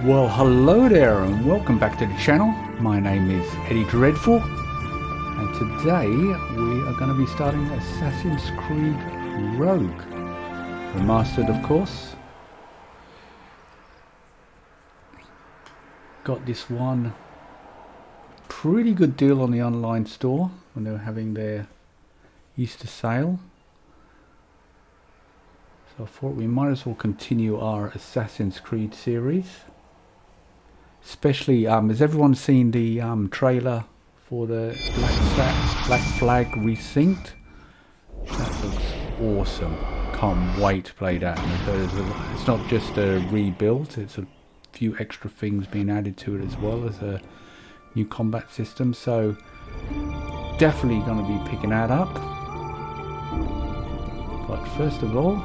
Well, hello there and welcome back to the channel. My name is Eddie Dreadful and today we are going to be starting Assassin's Creed Rogue. Remastered, of course. Got this one pretty good deal on the online store when they were having their Easter sale. So I thought we might as well continue our Assassin's Creed series. Especially, has everyone seen the trailer for the Black Flag Resynced? That looks awesome. Can't wait to play that. It's not just a rebuild, it's a few extra things being added to it as well as a new combat system. So definitely going to be picking that up. But first of all,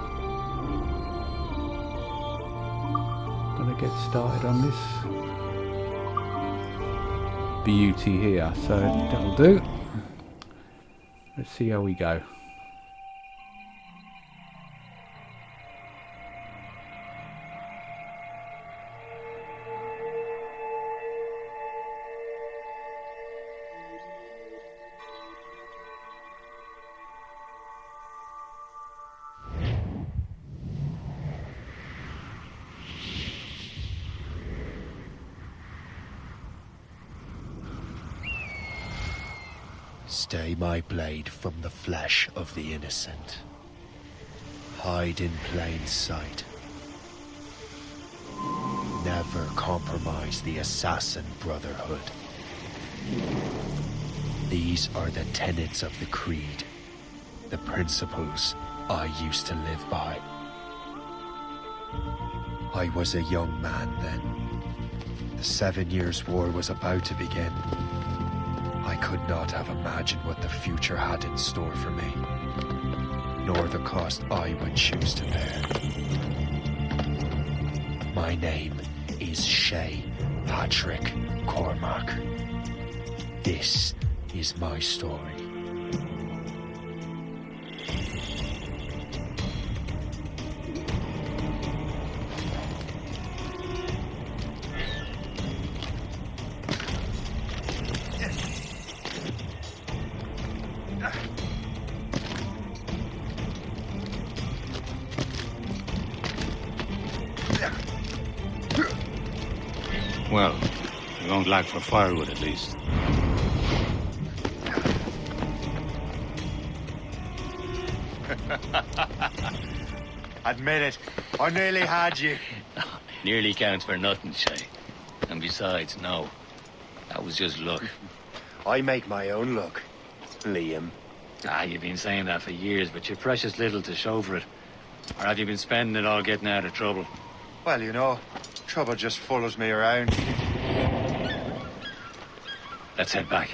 going to get started on this beauty here, so that'll do. Let's see how we go. Stay my blade from the flesh of the innocent. Hide in plain sight. Never compromise the Assassin Brotherhood. These are the tenets of the Creed, the principles I used to live by. I was a young man then. The 7 Years' War was about to begin. I could not have imagined what the future had in store for me, nor the cost I would choose to bear. My name is Shay Patrick Cormac. This is my story. Well, we won't lack for firewood at least. Admit it, I nearly had you. Nearly counts for nothing, Shay. And besides, no. That was just luck. I make my own luck, Liam. You've been saying that for years, but you're precious little to show for it. Or have you been spending it all getting out of trouble? Well, you know, trouble just follows me around. Let's head back.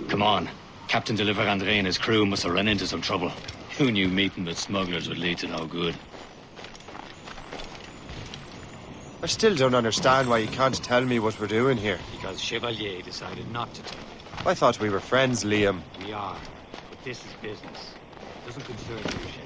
Come on. Captain de Andre and his crew must have run into some trouble. Who knew meeting with smugglers would lead to no good? I still don't understand why you can't tell me what we're doing here. Because Chevalier decided not to tell. I thought we were friends, Liam. We are. But this is business. It doesn't concern you, Shay.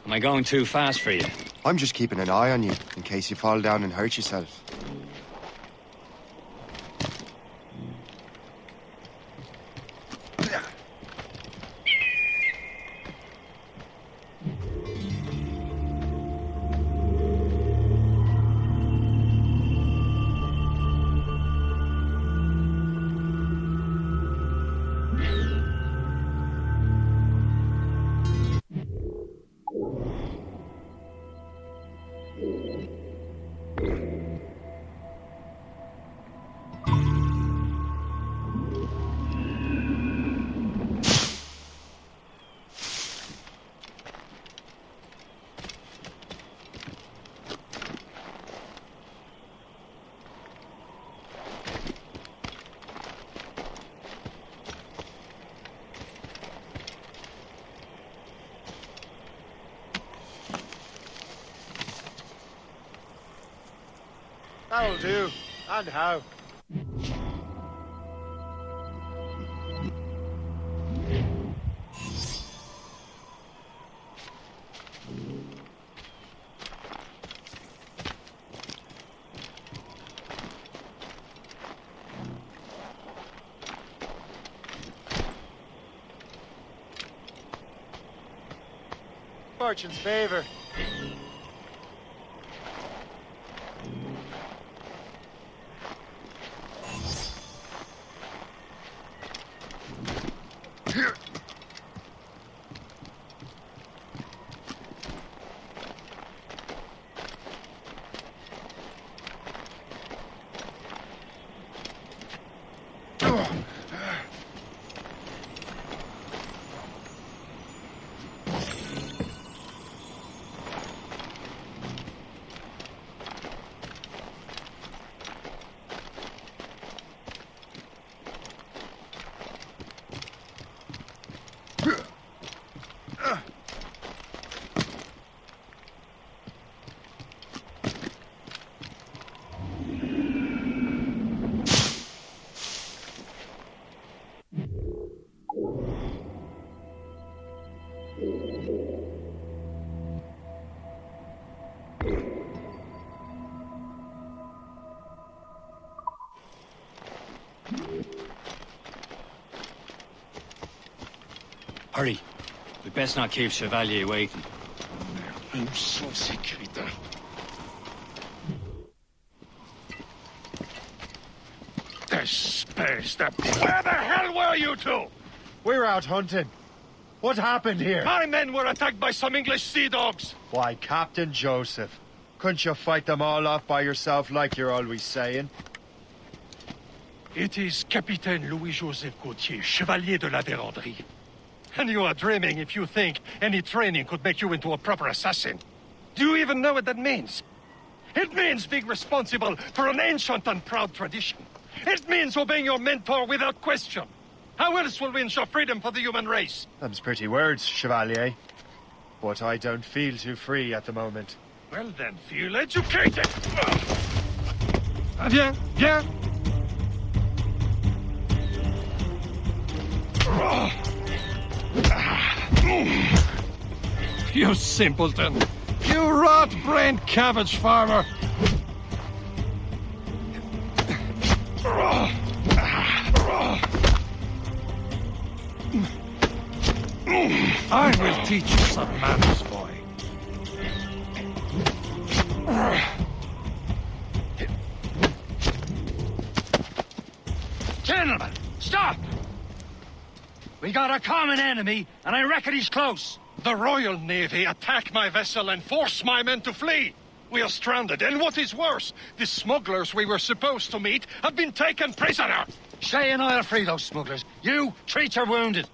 Am I going too fast for you? I'm just keeping an eye on you, in case you fall down and hurt yourself. That'll do. And how? Fortune's favor. Hurry. We best not keep Chevalier waiting. Nous sommes sécuritaires. Where the hell were you two? We're out hunting. What happened here? My men were attacked by some English sea dogs. Why, Captain Joseph. Couldn't you fight them all off by yourself like you're always saying? It is Capitaine Louis-Joseph Gauthier, Chevalier de la Vérendrye. And you are dreaming if you think any training could make you into a proper assassin. Do you even know what that means? It means being responsible for an ancient and proud tradition. It means obeying your mentor without question. How else will we ensure freedom for the human race? Them's pretty words, Chevalier. But I don't feel too free at the moment. Well then, feel educated! Viens, viens! You simpleton! You rat-brained cabbage farmer! I will teach you some manners, boy. Gentlemen, stop! We got a common enemy, and I reckon he's close. The Royal Navy attacked my vessel and forced my men to flee. We are stranded, and what is worse, the smugglers we were supposed to meet have been taken prisoner. Shay and I'll free those smugglers. You, treat your wounded.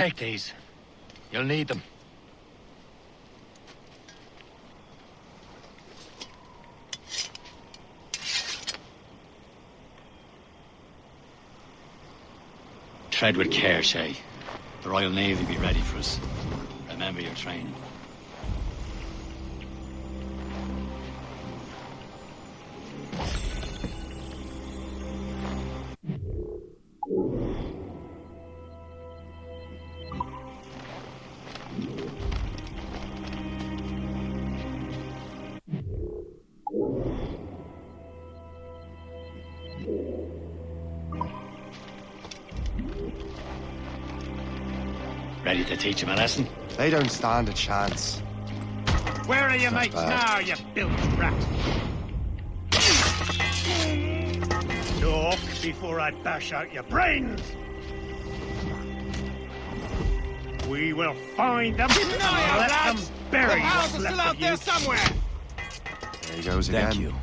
Take these. You'll need them. Tread with care, Shay. The Royal Navy be ready for us. Remember your training. Ready to teach him a lesson? They don't stand a chance. Where are your mates now, you bilge rat? Talk before I bash out your brains! We will find them and let them bury what's left of you. Somewhere. There he goes again. Thank you.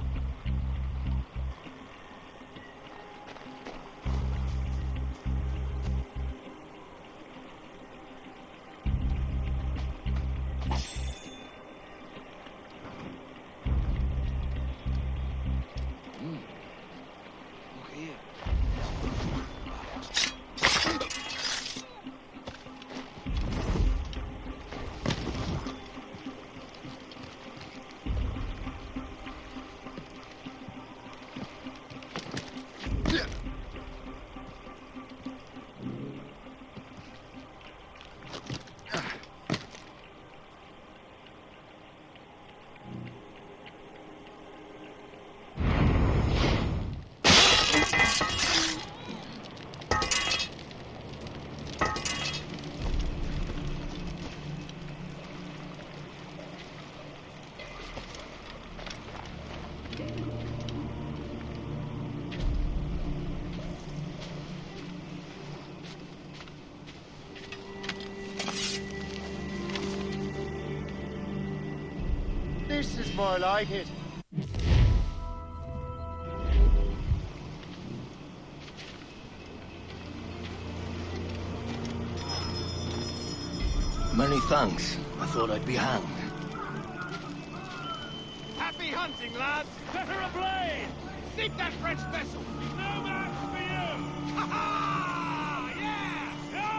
This is more like it. Many thanks. I thought I'd be hanged. Happy hunting, lads! Set her ablaze! Sink that French vessel! No match for you! Ha ha! Yeah! Yeah!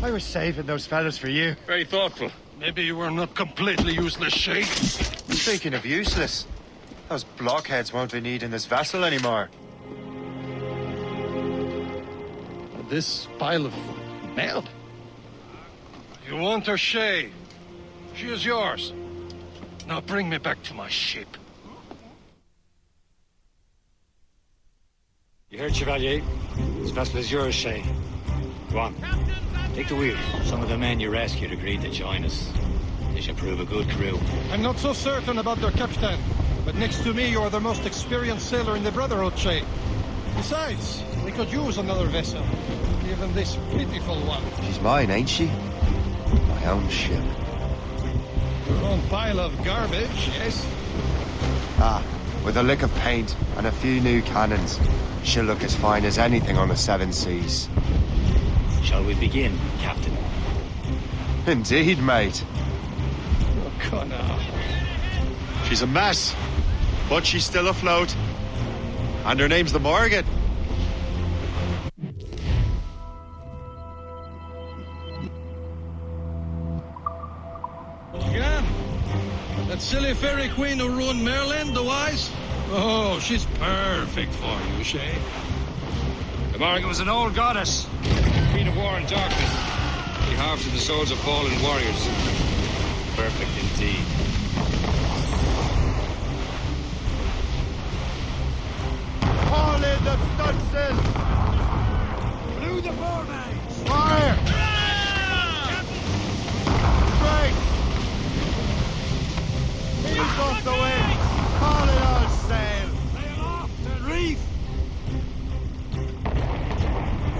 I was saving those fellas for you. Very thoughtful. Maybe you were not completely useless, Shay. Speaking of useless, those blockheads won't be needing this vessel anymore. This pile of mail? You want her, Shay? She is yours. Now bring me back to my ship. You heard, Chevalier? This vessel is yours, Shay. Go on. Take the wheel. Some of the men you rescued agreed to join us. They should prove a good crew. I'm not so certain about their captain, but next to me, you're the most experienced sailor in the Brotherhood, Shay. Besides, we could use another vessel, even this pitiful one. She's mine, ain't she? My own ship. Your own pile of garbage, yes? Ah, with a lick of paint and a few new cannons, she'll look as fine as anything on the seven seas. Shall we begin, Captain? Indeed, mate. Oh, Connor. She's a mess, but she's still afloat. And her name's the Morgan. Yeah? That silly fairy queen who ruined Merlin, the wise? Oh, she's perfect for you, Shay. The Morrigan was an old goddess, queen of war and darkness. She harvested the souls of fallen warriors. Perfect indeed. Haul in the stunsail! Blew the foremays! Fire! Straight! Ease off the wind! Haul it all sail! Sail off the reef!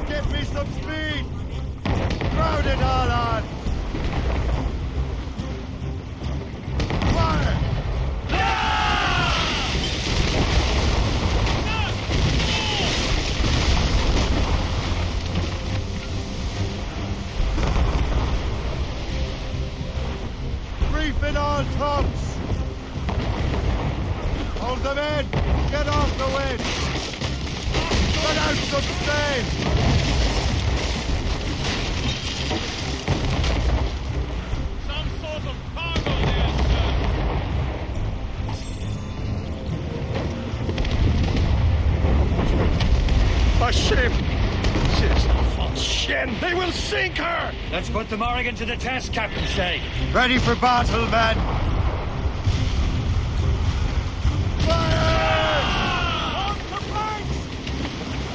Give me some speed! Crowd it all on! Fire! Reef in all tops! Hold them in! Get off the wind! Let out some sail! Some sort of cargo there, sir. A ship! She's a false shen! They will sink her! Let's put the Morrigan to the test, Captain Shay. Ready for battle, men! Fire!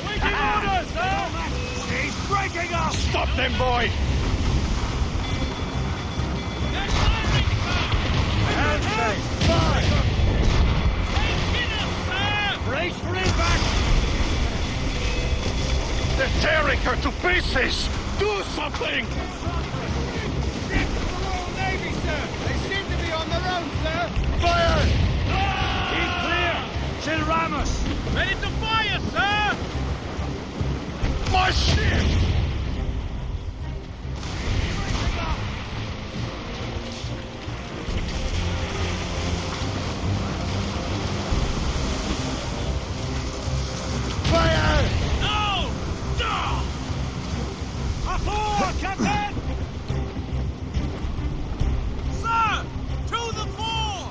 Waiting orders, sir! She's breaking up! Stop them, boy! Handshake! Fire! Brace for impact! They're tearing her to pieces! Do something! Ships of the Royal Navy, sir! They seem to be on their own, sir! Fire! Keep clear! She'll ram us! Ready to fire, sir! My ship! Fire! No! No! Aboard, Captain! Sir! To the fore!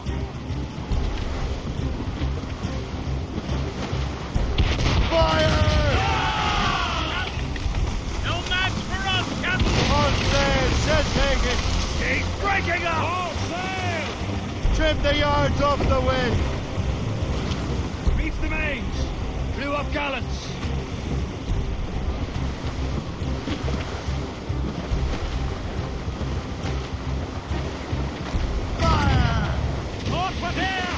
Fire! No match for us, Captain! On sail! She'll take it! He's breaking up! All sail! Trim the yards off the wind! Reef the mains! Blew up gallants! Fire! Torchwood here!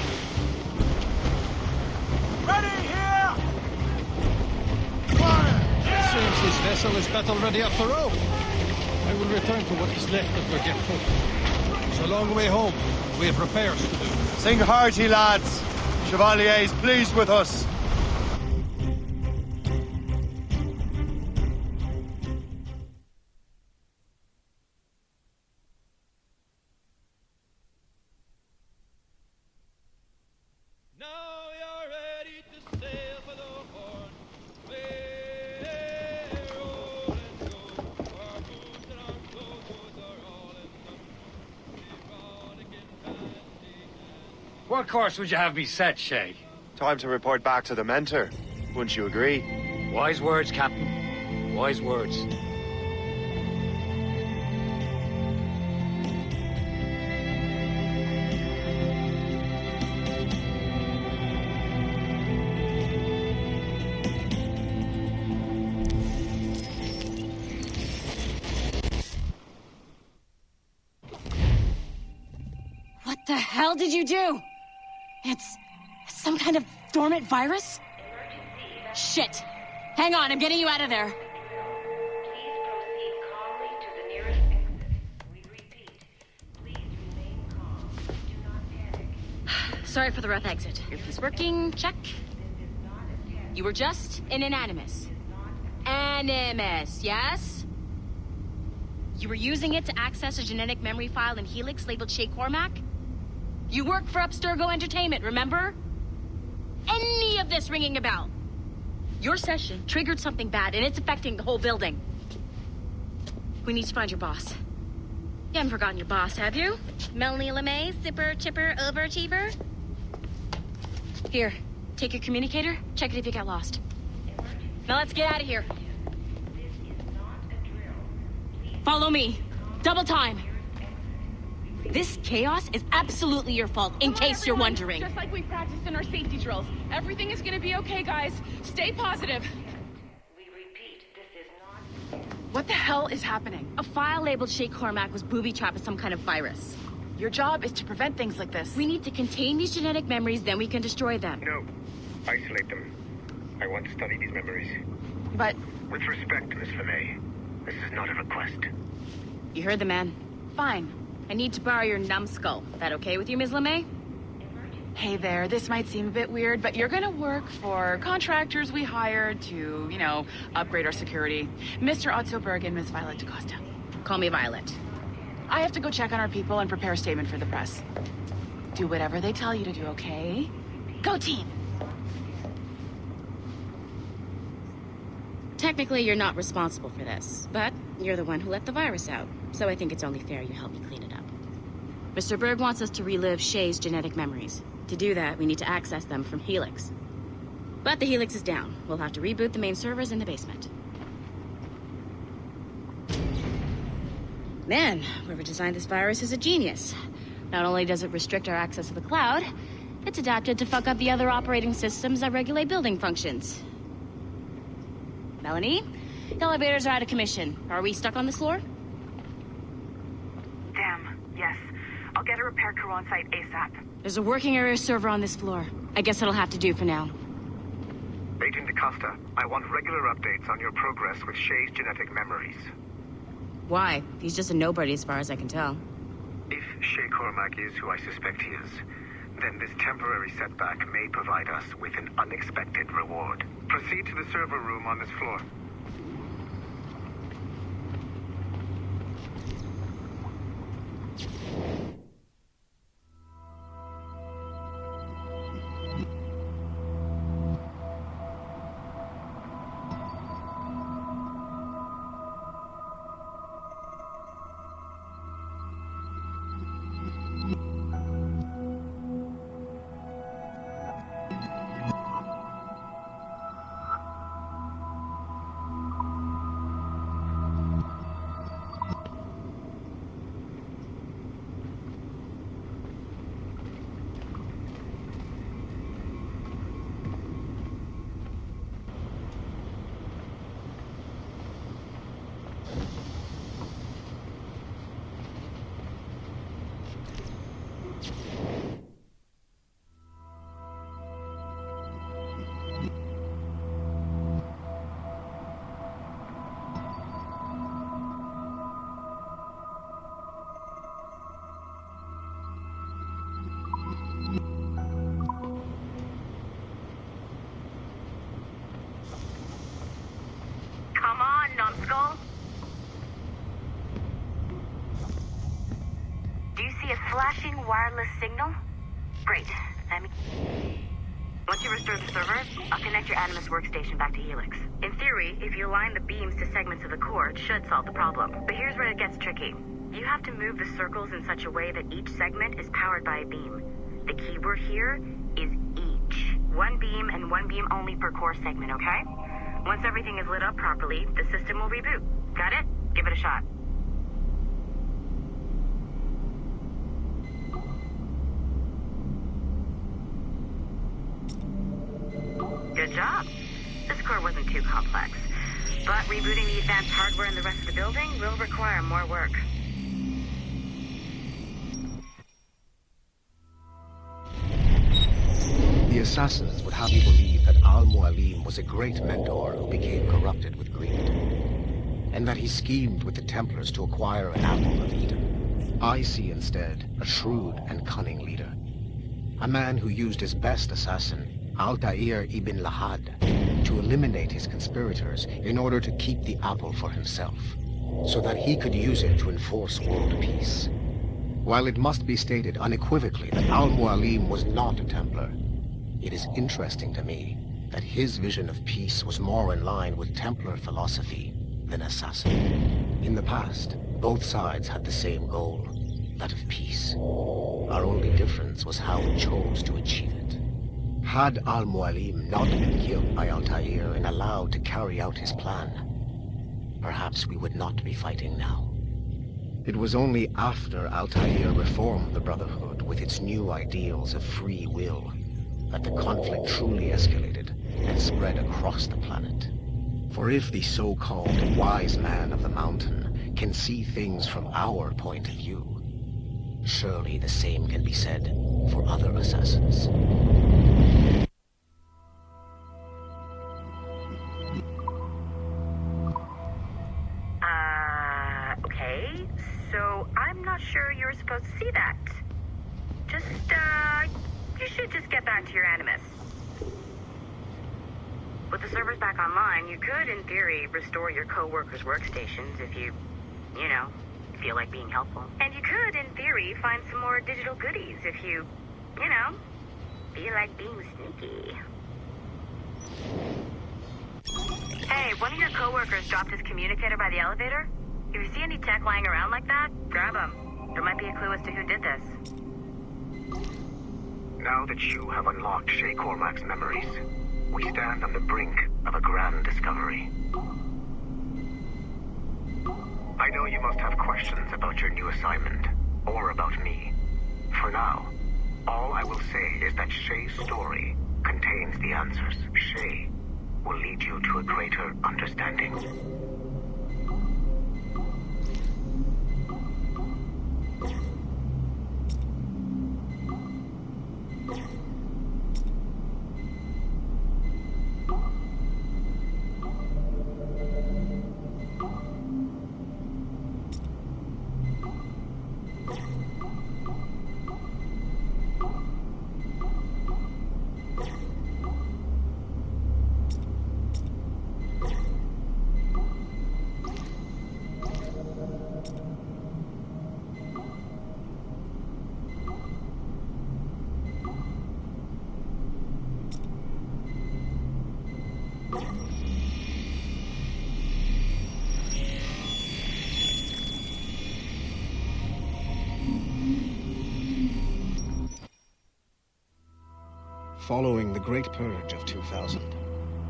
Ready here! Fire! Seems this vessel is battle ready after all. I will return to what is left of Forgetful. It's a long way home. We have repairs to do. Sing hearty, lads! Chevalier's pleased with us. Now you're ready to sail for the Horn. Our boots and our clothes are all in them. What course would you have me set, Shay? Time to report back to the mentor. Wouldn't you agree? Wise words, Captain. Wise words. the hell did you do? It's some kind of dormant virus? Shit. Hang on, I'm getting you out of there. Please proceed calmly to the nearest exit. We repeat, please remain calm. Do not panic. Sorry for the rough exit. Earpiece working, check. This is not a test. You were just an animus. Animus, yes? You were using it to access a genetic memory file in Helix labeled Shay Cormac? You work for Abstergo Entertainment, remember? Any of this ringing a bell? Your session triggered something bad, and it's affecting the whole building. We need to find your boss. You haven't forgotten your boss, have you? Melanie LeMay, zipper, chipper, overachiever? Here, take your communicator, check it if you got lost. Now let's get out of here. This is not a drill. Please Follow me. Double time. This chaos is absolutely your fault, in case you're wondering. Just like we practiced in our safety drills. Everything is gonna be okay, guys. Stay positive. we repeat, this is not. What the hell is happening? A file labeled Shay Cormac was booby-trapped with some kind of virus. Your job is to prevent things like this. We need to contain these genetic memories, then we can destroy them. No. Isolate them. I want to study these memories. But With respect, Miss LeMay, this is not a request. You heard the man. fine. I need to borrow your numbskull. That okay with you, Ms. LeMay? Hey there, this might seem a bit weird, but you're gonna work for contractors we hired to, upgrade our security. Mr. Otto Berg and Miss Violet DaCosta. Call me Violet. I have to go check on our people and prepare a statement for the press. Do whatever they tell you to do, okay? Go team! Technically, you're not responsible for this, but you're the one who let the virus out, so I think it's only fair you help me clean it up. Mr. Berg wants us to relive Shay's genetic memories. To do that, we need to access them from Helix. But the Helix is down. We'll have to reboot the main servers in the basement. Man, whoever designed this virus is a genius. Not only does it restrict our access to the cloud, it's adapted to fuck up the other operating systems that regulate building functions. Melanie, the elevators are out of commission. Are we stuck on this floor? Damn, yes. I'll get a repair crew on site ASAP. There's a working area server on this floor. I guess it'll have to do for now. Agent DaCosta, I want regular updates on your progress with Shay's genetic memories. Why? He's just a nobody as far as I can tell. If Shay Cormac is who I suspect he is, then this temporary setback may provide us with an unexpected reward. Proceed to the server room on this floor. Come on, numbskull. Do you see a flashing wireless signal? Great. Once you restore the server, I'll connect your Animus workstation back to Helix. In theory, if you align the beams to segments of the core, it should solve the problem. But here's where it gets tricky. You have to move the circles in such a way that each segment is powered by a beam. The keyword here is each. One beam and one beam only per core segment, okay? Once everything is lit up properly, the system will reboot. Got it? Give it a shot. Good job. This core wasn't too complex. But rebooting the advanced hardware in the rest of the building will require more work. Assassins would have you believe that Al-Mualim was a great mentor who became corrupted with greed, and that he schemed with the Templars to acquire an apple of Eden. I see instead a shrewd and cunning leader, a man who used his best assassin, Altair ibn Lahad, to eliminate his conspirators in order to keep the apple for himself, so that he could use it to enforce world peace. While it must be stated unequivocally that Al-Mualim was not a Templar, it is interesting to me that his vision of peace was more in line with Templar philosophy than assassin. In the past, both sides had the same goal, that of peace. Our only difference was how we chose to achieve it. Had Al-Mualim not been killed by Altair and allowed to carry out his plan, perhaps we would not be fighting now. It was only after Altair reformed the Brotherhood with its new ideals of free will that the conflict truly escalated and spread across the planet. For if the so-called wise man of the mountain can see things from our point of view, surely the same can be said for other assassins. Okay, so I'm not sure you're supposed to see that. You should just get back to your Animus. With the servers back online, you could, in theory, restore your co-workers' workstations if you feel like being helpful. And you could, in theory, find some more digital goodies if you feel like being sneaky. Hey, one of your co-workers dropped his communicator by the elevator. If you see any tech lying around like that, grab them. There might be a clue as to who did this. Now that you have unlocked Shay Cormac's memories, we stand on the brink of a grand discovery. I know you must have questions about your new assignment, or about me. For now, all I will say is that Shay's story contains the answers. Shay will lead you to a greater understanding. Following the Great Purge of 2000,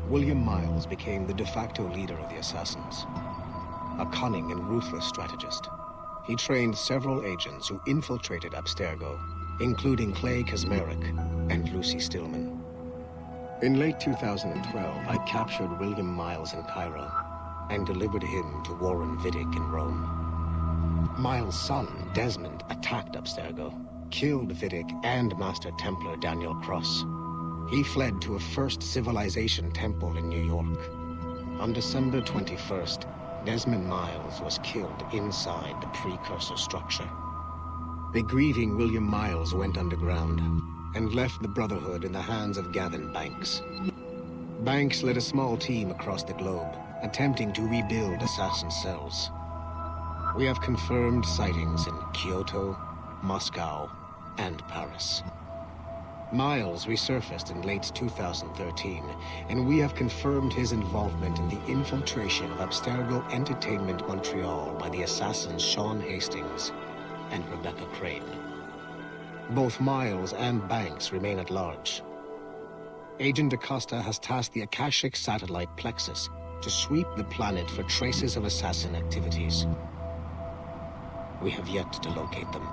William Miles became the de facto leader of the Assassins. A cunning and ruthless strategist, he trained several agents who infiltrated Abstergo, including Clay Kazmarek and Lucy Stillman. In late 2012, I captured William Miles in Cairo and delivered him to Warren Vidic in Rome. Miles' son, Desmond, attacked Abstergo, killed Vidic and Master Templar Daniel Cross. He fled to a First Civilization temple in New York. On December 21st, Desmond Miles was killed inside the precursor structure. The grieving William Miles went underground and left the Brotherhood in the hands of Gavin Banks. Banks led a small team across the globe, attempting to rebuild assassin cells. We have confirmed sightings in Kyoto, Moscow, and Paris. Miles resurfaced in late 2013, and we have confirmed his involvement in the infiltration of Abstergo Entertainment Montreal by the assassins Sean Hastings and Rebecca Crane. Both Miles and Banks remain at large. Agent Acosta has tasked the Akashic satellite Plexus to sweep the planet for traces of assassin activities. We have yet to locate them.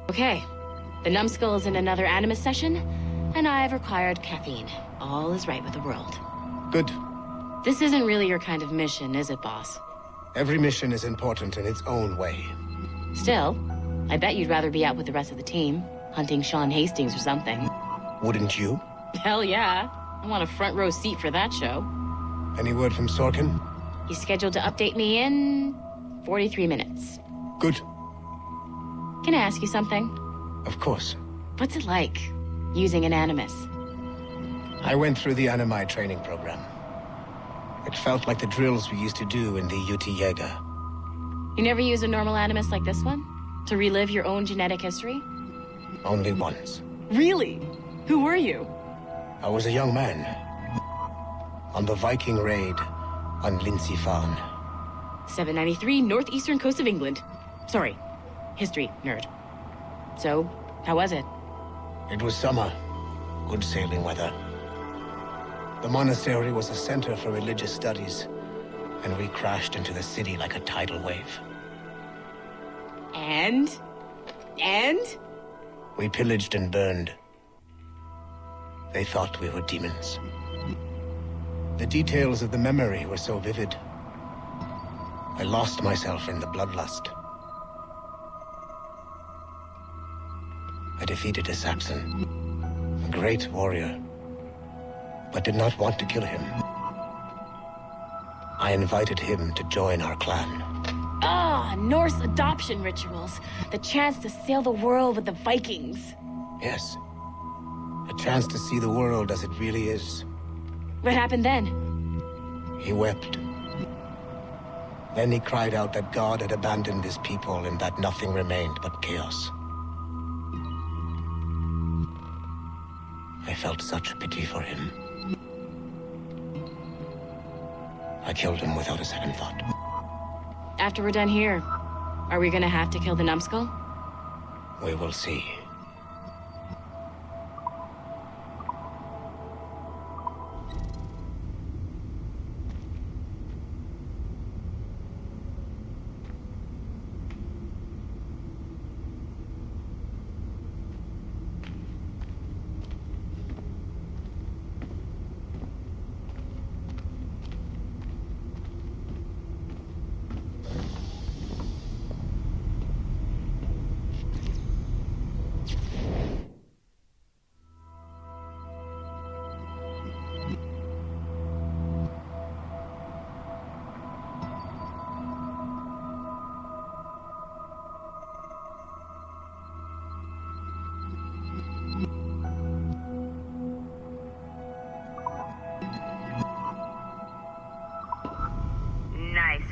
Okay. The numbskull is in another Animus session, and I've required caffeine. All is right with the world. Good. This isn't really your kind of mission, is it, boss? Every mission is important in its own way. Still, I bet you'd rather be out with the rest of the team, hunting Sean Hastings or something. Wouldn't you? Hell yeah. I want a front row seat for that show. Any word from Sorkin? He's scheduled to update me in 43 minutes. Good. Can I ask you something? Of course. What's it like, using an Animus? I went through the Animi training program. It felt like the drills we used to do in the UT Jaeger. You never use a normal Animus like this one? To relive your own genetic history? Only once. Really? Who were you? I was a young man. On the Viking raid on Lindsey Farn. 793, northeastern coast of England. Sorry, history nerd. So, how was it? It was summer. Good sailing weather. The monastery was a center for religious studies, and we crashed into the city like a tidal wave. And? We pillaged and burned. They thought we were demons. The details of the memory were so vivid. I lost myself in the bloodlust. I defeated a Saxon, a great warrior, but did not want to kill him. I invited him to join our clan. Ah, Norse adoption rituals. The chance to sail the world with the Vikings. Yes. A chance to see the world as it really is. What happened then? He wept. Then he cried out that God had abandoned his people and that nothing remained but chaos. I felt such pity for him. I killed him without a second thought. After we're done here, are we gonna have to kill the numbskull? We will see.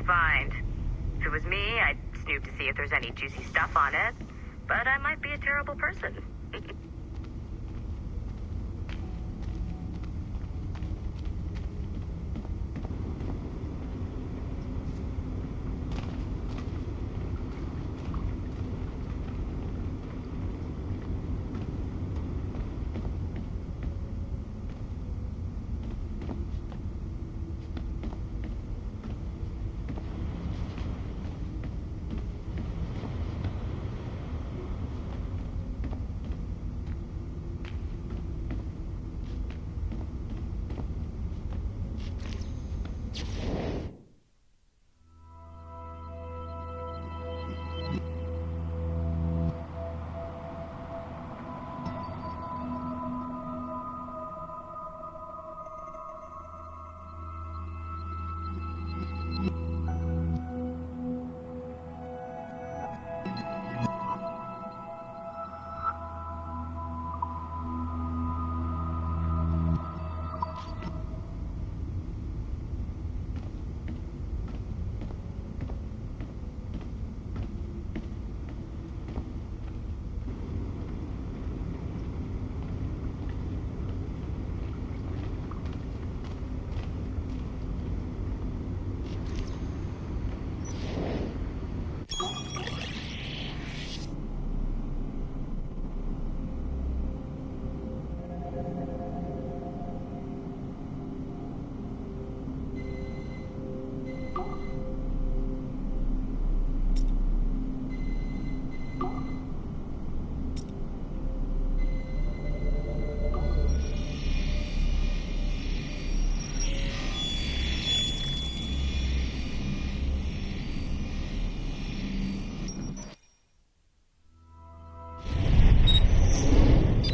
Find. If it was me, I'd snoop to see if there's any juicy stuff on it. But I might be a terrible person.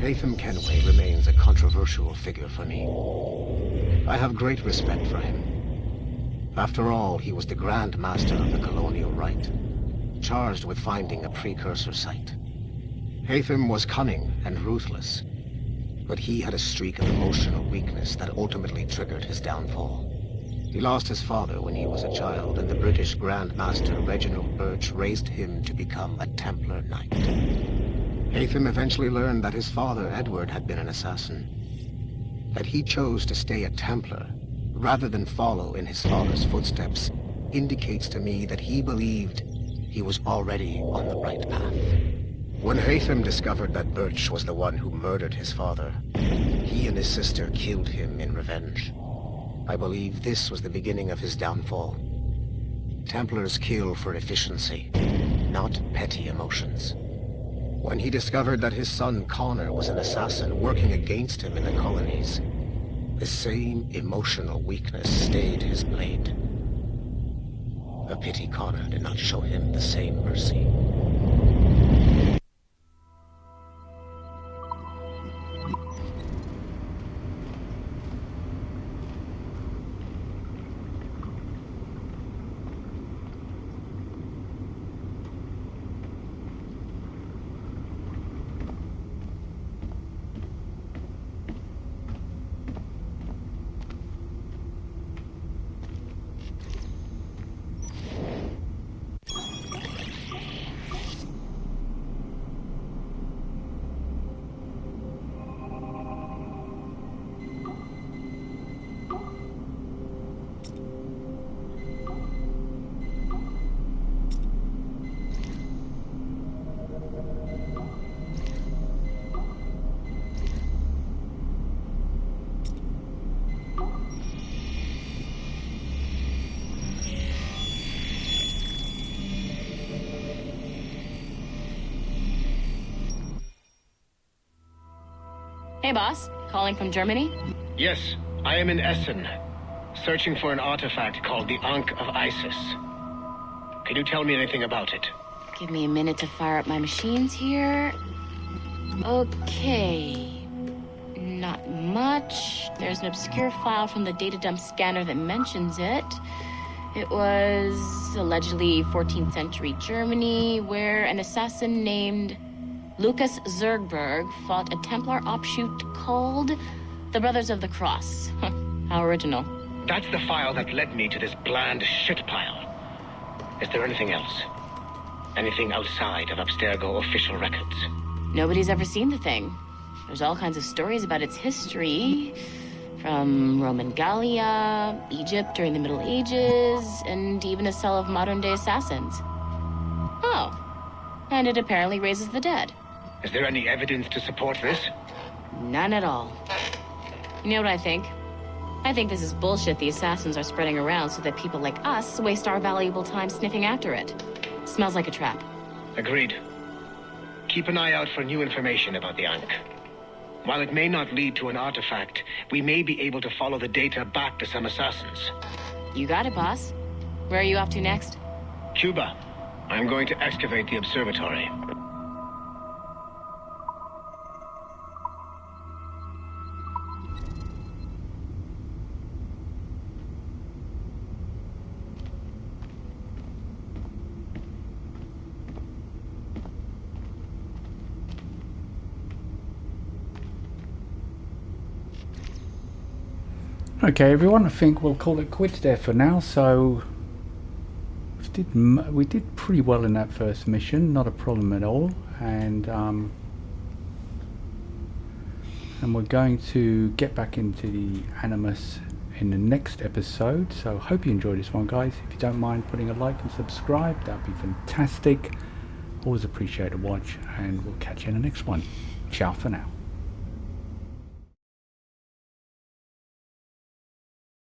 Haytham Kenway remains a controversial figure for me. I have great respect for him. After all, he was the Grand Master of the Colonial Rite, charged with finding a precursor site. Haytham was cunning and ruthless, but he had a streak of emotional weakness that ultimately triggered his downfall. He lost his father when he was a child, and the British Grand Master Reginald Birch raised him to become a Templar Knight. Haytham eventually learned that his father, Edward, had been an assassin. That he chose to stay a Templar, rather than follow in his father's footsteps, indicates to me that he believed he was already on the right path. When Haytham discovered that Birch was the one who murdered his father, he and his sister killed him in revenge. I believe this was the beginning of his downfall. Templars kill for efficiency, not petty emotions. When he discovered that his son Connor was an assassin working against him in the colonies, the same emotional weakness stayed his blade. A pity Connor did not show him the same mercy. Hey, boss. Calling from Germany? Yes, I am in Essen, searching for an artifact called the Ankh of Isis. Can you tell me anything about it? Give me a minute to fire up my machines here. Okay. Not much. There's an obscure file from the data dump scanner that mentions it. It was allegedly 14th century Germany, where an assassin named Lucas Zergberg fought a Templar offshoot called the Brothers of the Cross. How original. That's the file that led me to this bland shit pile. Is there anything else? Anything outside of Abstergo official records? Nobody's ever seen the thing. There's all kinds of stories about its history, from Roman Gallia, Egypt during the Middle Ages, and even a cell of modern-day assassins. Oh, and it apparently raises the dead. Is there any evidence to support this? None at all. You know what I think? I think this is bullshit the assassins are spreading around so that people like us waste our valuable time sniffing after it. Smells like a trap. Agreed. Keep an eye out for new information about the Ankh. While it may not lead to an artifact, we may be able to follow the data back to some assassins. You got it, boss. Where are you off to next? Cuba. I'm going to excavate the observatory. Okay, everyone, I think we'll call it quits there for now. So we did pretty well in that first mission, not a problem at all, and we're going to get back into the Animus in the next episode. So hope you enjoyed this one, guys. If you don't mind putting a like and subscribe, that'd be fantastic. Always appreciate a watch, and we'll catch you in the next one. Ciao for now.